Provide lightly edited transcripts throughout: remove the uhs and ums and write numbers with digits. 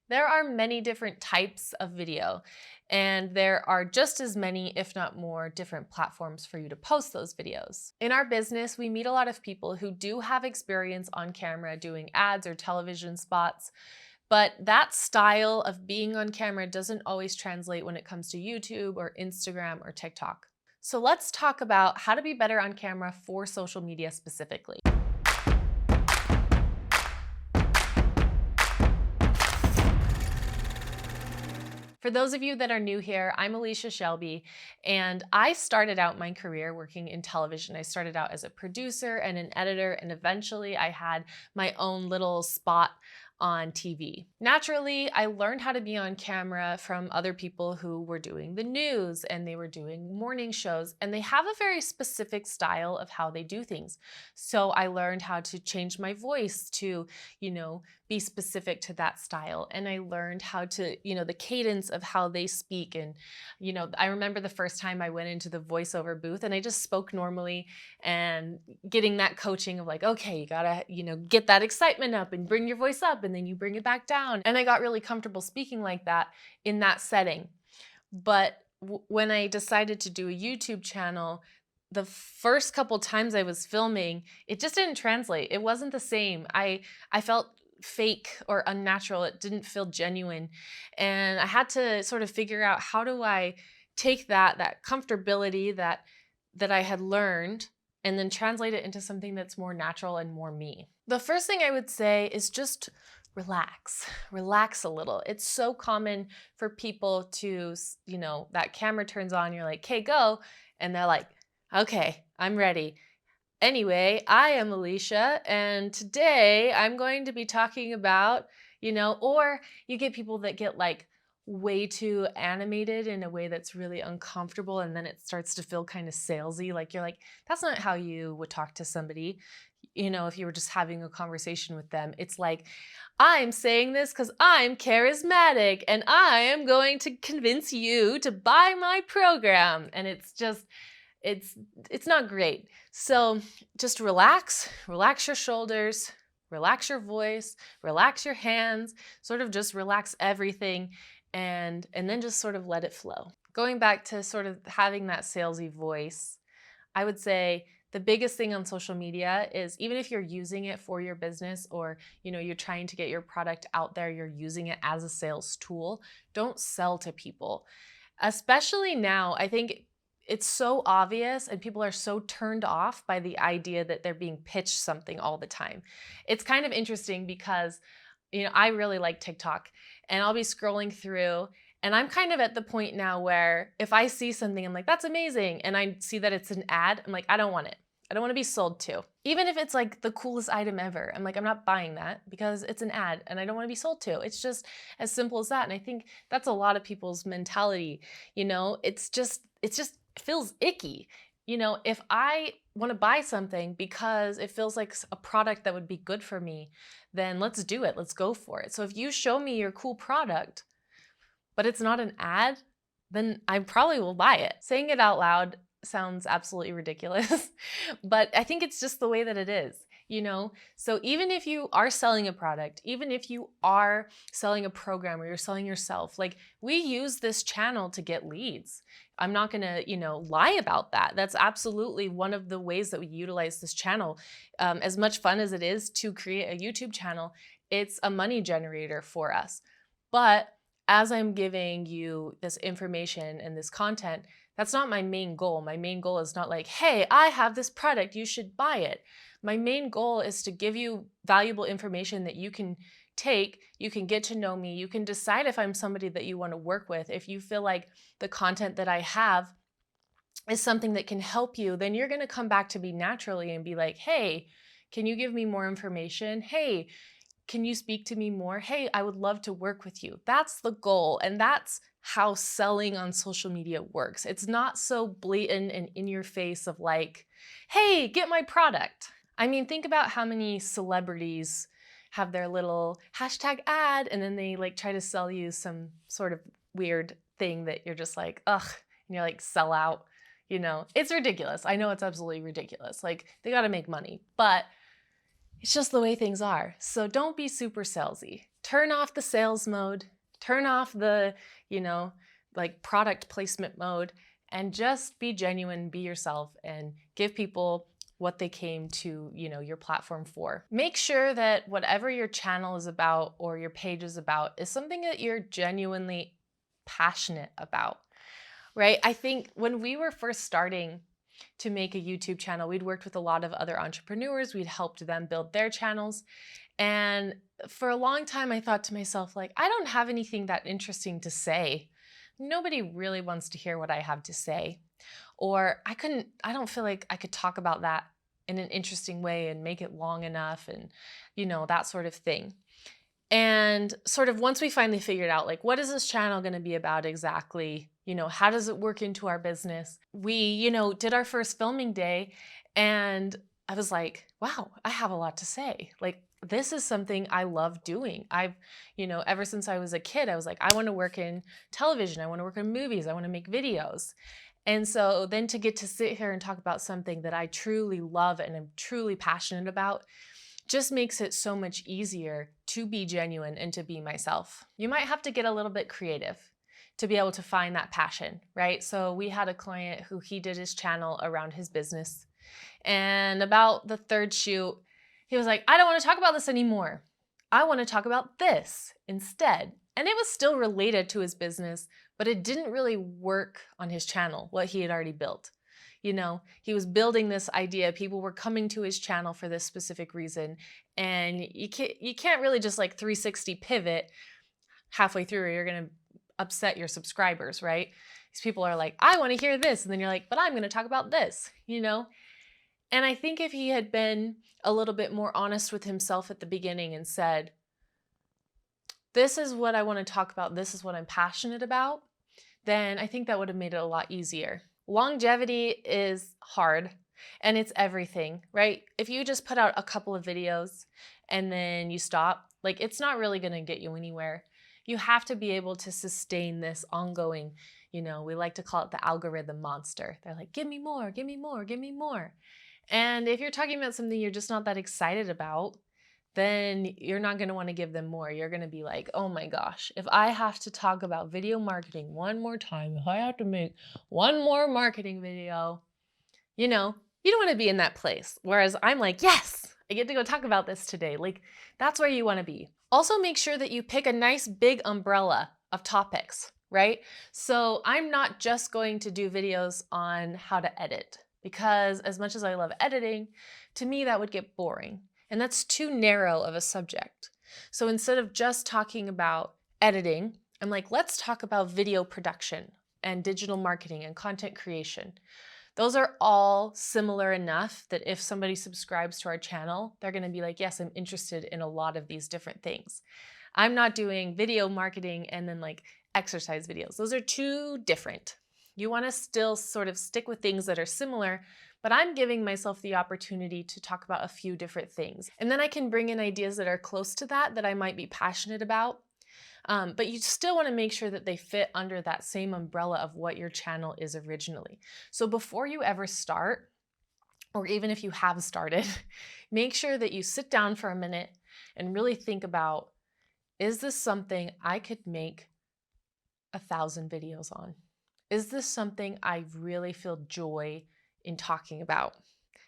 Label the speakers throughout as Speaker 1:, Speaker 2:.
Speaker 1: There are many different types of video, and there are just as many, if not more, different platforms for you to post those videos. In our business, we meet a lot of people who do have experience on camera doing ads or television spots, but that style of being on camera doesn't always translate when it comes to YouTube or Instagram or TikTok. So let's talk about how to be better on camera for social media specifically. For those of you that are new here, I'm Alicia Shelby, and I started out my career working in television. I started out as a producer and an editor, and eventually I had my own little spot on TV. Naturally, I learned how to be on camera from other people who were doing the news and they were doing morning shows, and they have a very specific style of how they do things. So I learned how to change my voice to, be specific to that style. And I learned how to, the cadence of how they speak. And, I remember the first time I went into the voiceover booth and I just spoke normally, and getting that coaching of like, okay, you gotta, get that excitement up and bring your voice up and then you bring it back down. And I got really comfortable speaking like that in that setting. But when I decided to do a YouTube channel, the first couple times I was filming, it just didn't translate. It wasn't the same. I felt fake or unnatural. It didn't feel genuine. And I had to sort of figure out, how do I take that comfortability that I had learned and then translate it into something that's more natural and more me. The first thing I would say is just relax a little. It's so common for people to, that camera turns on, you're like, okay, go. And they're like, okay, I'm ready. Anyway, I am Alicia, and today I'm going to be talking about, or you get people that get like way too animated in a way that's really uncomfortable, and then it starts to feel kind of salesy. Like you're like, that's not how you would talk to somebody. If you were just having a conversation with them, it's like, I'm saying this because I'm charismatic and I am going to convince you to buy my program. And it's just, it's not great. So just relax your shoulders, relax your voice, relax your hands, sort of just relax everything, and then just sort of let it flow. Going back to sort of having that salesy voice, I would say the biggest thing on social media is, even if you're using it for your business, or you're trying to get your product out there, you're using it as a sales tool, don't sell to people. Especially now, I think it's so obvious and people are so turned off by the idea that they're being pitched something all the time. It's kind of interesting because, I really like TikTok, and I'll be scrolling through, and I'm kind of at the point now where if I see something, I'm like, that's amazing, and I see that it's an ad, I'm like, I don't want it. I don't want to be sold to. Even if it's like the coolest item ever, I'm like, I'm not buying that because it's an ad and I don't want to be sold to. It's just as simple as that. And I think that's a lot of people's mentality. It's just feels icky. If I want to buy something because it feels like a product that would be good for me, then let's do it. Let's go for it. So if you show me your cool product, but it's not an ad, then I probably will buy it. Saying it out loud sounds absolutely ridiculous, but I think it's just the way that it is. So even if you are selling a product, even if you are selling a program or you're selling yourself, like, we use this channel to get leads. I'm not gonna, lie about that. That's absolutely one of the ways that we utilize this channel. As much fun as it is to create a YouTube channel, it's a money generator for us. But as I'm giving you this information and this content, that's not my main goal. My main goal is not like, hey, I have this product, you should buy it. My main goal is to give you valuable information that you can take, you can get to know me, you can decide if I'm somebody that you want to work with. If you feel like the content that I have is something that can help you, then you're going to come back to me naturally and be like, hey, can you give me more information? Hey, can you speak to me more? Hey, I would love to work with you. That's the goal. And that's how selling on social media works. It's not so blatant and in your face of like, hey, get my product. I mean, think about how many celebrities have their little hashtag ad, and then they like try to sell you some sort of weird thing that you're just like, ugh, and you're like, sell out. It's ridiculous. I know it's absolutely ridiculous. Like, they got to make money, but it's just the way things are. So don't be super salesy. turn off the sales mode, turn off the, like product placement mode, and just be genuine, be yourself, and give people what they came to, your platform for. Make sure that whatever your channel is about or your page is about is something that you're genuinely passionate about, right? I think when we were first starting to make a YouTube channel, we'd worked with a lot of other entrepreneurs. We'd helped them build their channels. And for a long time, I thought to myself, like, I don't have anything that interesting to say. Nobody really wants to hear what I have to say. Or I don't feel like I could talk about that in an interesting way and make it long enough and, that sort of thing. And sort of once we finally figured out, like, what is this channel going to be about exactly? How does it work into our business? We, did our first filming day, and I was like, wow, I have a lot to say. Like, this is something I love doing. I've, ever since I was a kid, I was like, I want to work in television. I want to work in movies. I want to make videos. And so then to get to sit here and talk about something that I truly love and am truly passionate about just makes it so much easier to be genuine and to be myself. You might have to get a little bit creative to be able to find that passion, right? So we had a client who he did his channel around his business. And about the third shoot, he was like, I don't want to talk about this anymore. I want to talk about this instead. And it was still related to his business, but it didn't really work on his channel, what he had already built. He was building this idea. People were coming to his channel for this specific reason. And you can't really just like 360 pivot halfway through or you're going to upset your subscribers, right? These people are like, I want to hear this. And then you're like, but I'm going to talk about this, And I think if he had been a little bit more honest with himself at the beginning and said, this is what I want to talk about, this is what I'm passionate about, then I think that would have made it a lot easier. Longevity is hard and it's everything, right? If you just put out a couple of videos and then you stop, like, it's not really going to get you anywhere. You have to be able to sustain this ongoing, we like to call it the algorithm monster. They're like, give me more, give me more, give me more. And if you're talking about something you're just not that excited about, then you're not going to want to give them more. You're going to be like, oh my gosh, if I have to talk about video marketing one more time, if I have to make one more marketing video, you don't want to be in that place. Whereas I'm like, yes, I get to go talk about this today. Like, that's where you want to be. Also, make sure that you pick a nice big umbrella of topics, right? So I'm not just going to do videos on how to edit, because as much as I love editing, to me that would get boring. And that's too narrow of a subject. So instead of just talking about editing, I'm like, let's talk about video production and digital marketing and content creation. Those are all similar enough that if somebody subscribes to our channel, they're going to be like, yes, I'm interested in a lot of these different things. I'm not doing video marketing and then like exercise videos. Those are too different. You want to still sort of stick with things that are similar, but I'm giving myself the opportunity to talk about a few different things. And then I can bring in ideas that are close to that I might be passionate about. But you still want to make sure that they fit under that same umbrella of what your channel is originally. So before you ever start, or even if you have started, make sure that you sit down for a minute and really think about, is this something I could make 1,000 videos on? Is this something I really feel joy in talking about?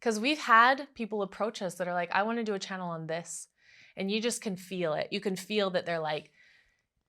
Speaker 1: Because we've had people approach us that are like, I want to do a channel on this. And you just can feel it. You can feel that they're like,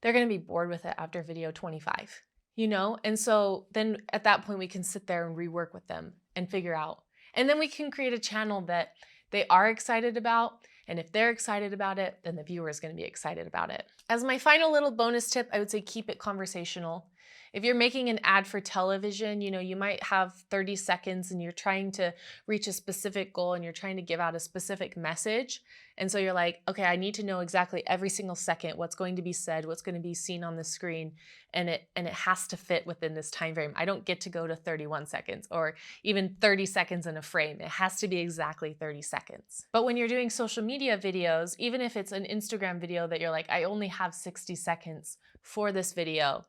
Speaker 1: they're going to be bored with it after video 25, And so then at that point, we can sit there and rework with them and figure out. And then we can create a channel that they are excited about. And if they're excited about it, then the viewer is going to be excited about it. As my final little bonus tip, I would say keep it conversational. If you're making an ad for television, you might have 30 seconds and you're trying to reach a specific goal and you're trying to give out a specific message. And so you're like, okay, I need to know exactly every single second what's going to be said, what's going to be seen on the screen, and it has to fit within this time frame. I don't get to go to 31 seconds or even 30 seconds in a frame. It has to be exactly 30 seconds. But when you're doing social media videos, even if it's an Instagram video that you're like, I only have 60 seconds for this video,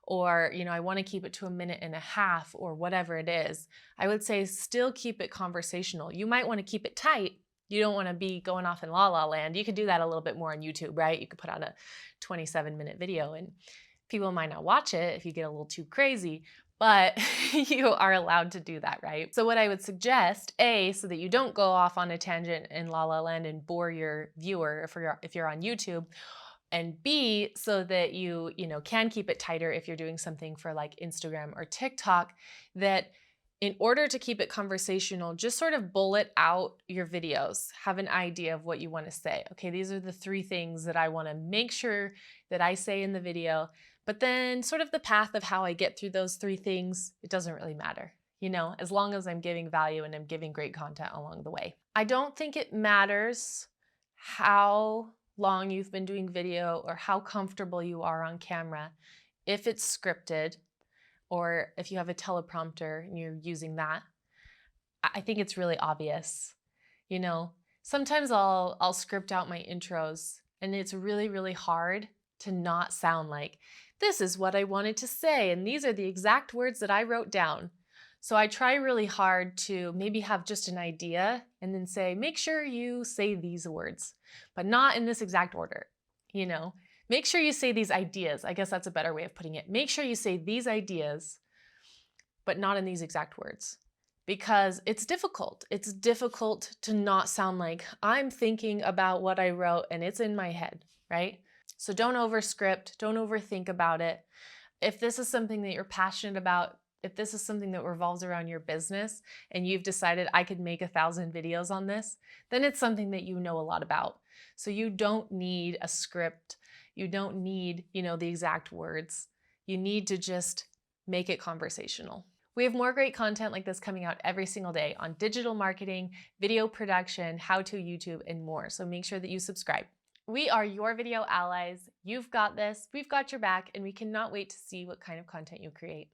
Speaker 1: or, I want to keep it to 1.5 minutes or whatever it is, I would say still keep it conversational. You might want to keep it tight. you don't want to be going off in la la land, you could do that a little bit more on YouTube, right? You could put on a 27-minute video and people might not watch it if you get a little too crazy, but you are allowed to do that, right? So what I would suggest, A, so that you don't go off on a tangent in la la land and bore your viewer if you're on YouTube, and B, so that you can keep it tighter if you're doing something for like Instagram or TikTok, that in order to keep it conversational, just sort of bullet out your videos. Have an idea of what you want to say. Okay, these are the 3 things that I want to make sure that I say in the video. But then sort of the path of how I get through those 3 things, it doesn't really matter, as long as I'm giving value and I'm giving great content along the way. I don't think it matters how long you've been doing video or how comfortable you are on camera if it's scripted, or if you have a teleprompter and you're using that. I think it's really obvious. Sometimes I'll script out my intros and it's really, really hard to not sound like, this is what I wanted to say and these are the exact words that I wrote down. So I try really hard to maybe have just an idea and then say, make sure you say these words, but not in this exact order, Make sure you say these ideas. I guess that's a better way of putting it. Make sure you say these ideas, but not in these exact words, because it's difficult. It's difficult to not sound like I'm thinking about what I wrote and it's in my head, right? So don't overscript, don't overthink about it. If this is something that you're passionate about, if this is something that revolves around your business and you've decided I could make 1,000 videos on this, then it's something that you know a lot about. So you don't need a script. You don't need, the exact words. You need to just make it conversational. We have more great content like this coming out every single day on digital marketing, video production, how-to YouTube, and more. So make sure that you subscribe. We are your video allies. You've got this, we've got your back, and we cannot wait to see what kind of content you create.